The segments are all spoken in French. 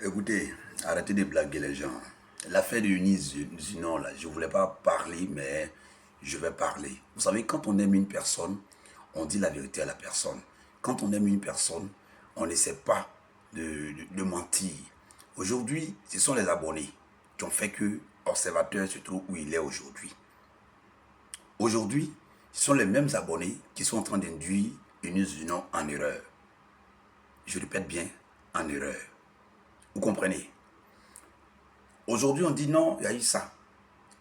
Écoutez, arrêtez de blaguer les gens. L'affaire de Eunice Zinon, là, je ne voulais pas parler, mais je vais parler. Vous savez, quand on aime une personne, on dit la vérité à la personne. Quand on aime une personne, on n'essaie pas de mentir. Aujourd'hui, ce sont les abonnés qui ont fait que Observateur se trouve où il est aujourd'hui. Aujourd'hui, ce sont les mêmes abonnés qui sont en train d'induire Eunice Zinon en erreur. Je répète bien, en erreur. Vous comprenez? Aujourd'hui, on dit non, il y a eu ça.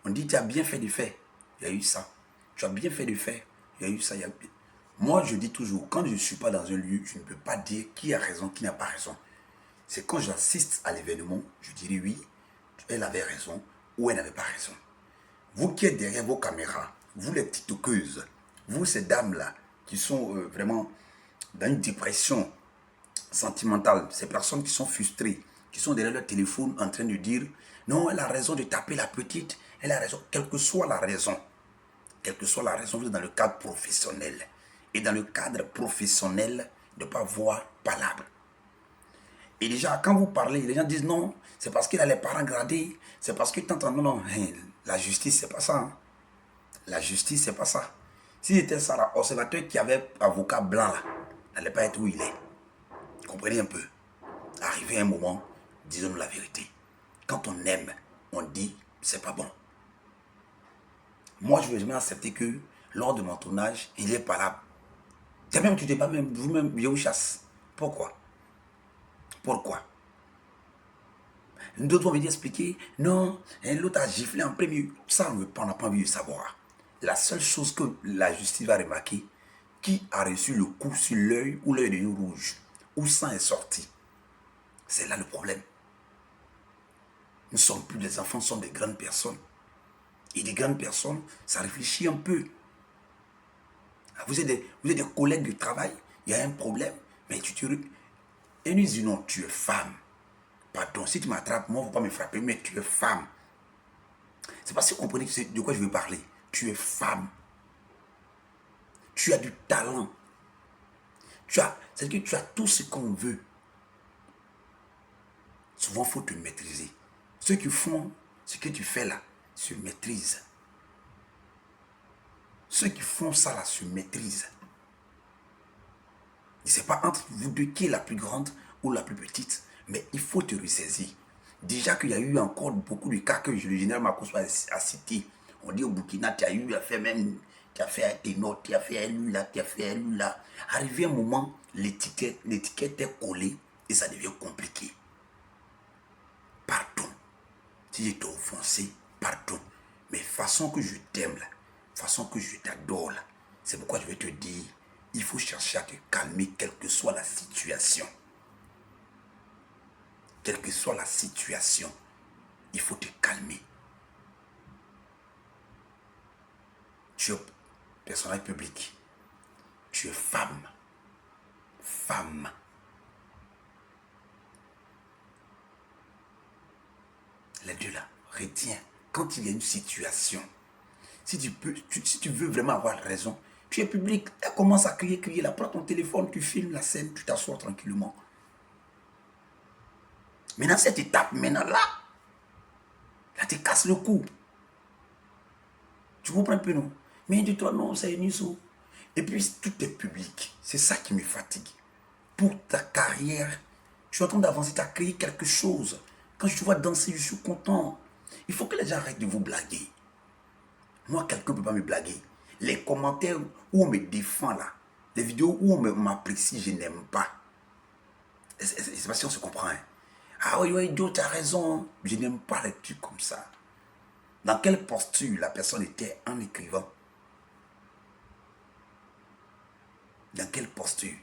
On dit tu as bien fait de faire, il y a eu ça. Tu as bien fait de faire, il y a eu ça. Moi, je dis toujours, quand je ne suis pas dans un lieu, je ne peux pas dire qui a raison, qui n'a pas raison. C'est quand j'assiste à l'événement, je dirais oui, elle avait raison ou elle n'avait pas raison. Vous qui êtes derrière vos caméras, vous les tiktokeuses, vous ces dames-là, qui sont vraiment dans une dépression sentimentale, ces personnes qui sont frustrées, qui sont derrière leur téléphone en train de dire non, elle a raison de taper la petite, elle a raison, quelle que soit la raison. Quelle que soit la raison, vous êtes dans le cadre professionnel. Et dans le cadre professionnel, de ne pas voir palabre. Et déjà, quand vous parlez, les gens disent non, c'est parce qu'il a les parents gradés, c'est parce que tant non, non, la justice, c'est pas ça. Hein. La justice, c'est pas ça. Si c'était ça, l'observateur qui avait avocat blanc là, n'allait pas être où il est. Comprenez un peu. Arrivé un moment, disons-nous la vérité. Quand on aime, on dit, c'est pas bon. Moi, je ne vais jamais accepter que lors de mon tournage, il est pas là. C'est même, tu n'es pas même, vous-même, je vous chasse. Pourquoi? Pourquoi? D'autres vont venir expliquer, non, l'autre a giflé en premier. Ça, on n'a pas envie de savoir. La seule chose que la justice va remarquer, qui a reçu le coup sur l'œil ou l'œil est devenu rouge, où sang est sorti. C'est là le problème. Nous ne sommes plus des enfants, nous sommes des grandes personnes. Et des grandes personnes, ça réfléchit un peu. Vous êtes des collègues de travail, il y a un problème, mais et nous disons non, tu es femme. Pardon, si tu m'attrapes, moi, il ne faut pas me frapper, mais tu es femme. C'est parce que vous comprenez de quoi je veux parler. Tu es femme. Tu as du talent. C'est-à-dire que tu as tout ce qu'on veut. Souvent, il faut te maîtriser. Ceux qui font ce que tu fais là se maîtrisent. Ceux qui font ça là se maîtrisent. Et ce n'est pas entre vous deux qui est la plus grande ou la plus petite, mais il faut te ressaisir. Déjà qu'il y a eu encore beaucoup de cas que le général Marcos a cité. On dit au Burkina, tu as eu à faire même, tu as fait un ténor, tu as fait un lui là, tu as fait un lui là. Arrivé un moment, l'étiquette est collée et ça devient compliqué. Pardon. Si j'ai été offensé, pardon. Mais façon que je t'aime là, façon que je t'adore là, c'est pourquoi je vais te dire, il faut chercher à te calmer quelle que soit la situation. Quelle que soit la situation, il faut te calmer. Tu es personnage public. Tu es femme. Femme. Les deux là, retiens. Quand il y a une situation, si tu veux vraiment avoir raison, tu es public. Elle commence à crier là. Prends ton téléphone, tu filmes la scène, tu t'assois tranquillement. Maintenant, cette étape, là, tu casses le cou. Tu comprends un peu, non? Mais dis-toi, non, c'est une issue. Et puis, tout est public. C'est ça qui me fatigue. Pour ta carrière, je suis en train d'avancer, tu as créé quelque chose. Quand je te vois danser, je suis content. Il faut que les gens arrêtent de vous blaguer. Moi, quelqu'un ne peut pas me blaguer. Les commentaires où on me défend là, les vidéos où on m'apprécie, je n'aime pas. C'est pas si on se comprend. Hein. Ah oui, idiot, tu as raison. Je n'aime pas les trucs comme ça. Dans quelle posture la personne était en écrivant? Dans quelle posture?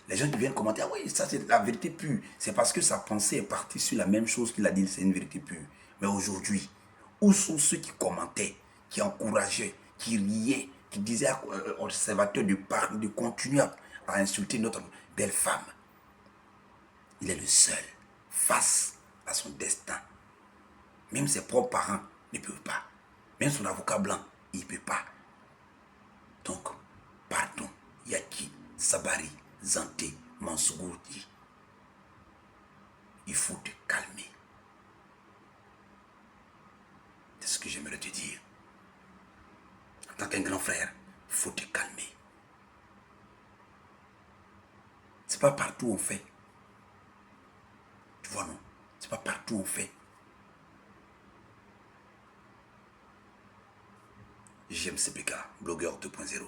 Les gens qui viennent commenter, ah oui, ça c'est la vérité pure. C'est parce que sa pensée est partie sur la même chose qu'il a dit, c'est une vérité pure. Mais aujourd'hui, où sont ceux qui commentaient, qui encourageaient, qui riaient, qui disaient aux observateurs de continuer à insulter notre belle femme? Il est le seul face à son destin. Même ses propres parents ne peuvent pas. Même son avocat blanc, il ne peut pas. Donc, pardon, Yaki, Sabari, Zanté, Mansourdi. il faut te calmer. C'est ce que j'aimerais te dire. En tant qu'un grand frère, il faut te calmer. C'est pas partout on fait. Tu vois, non? C'est pas partout on fait. J'aime CPK, blogueur 2.0.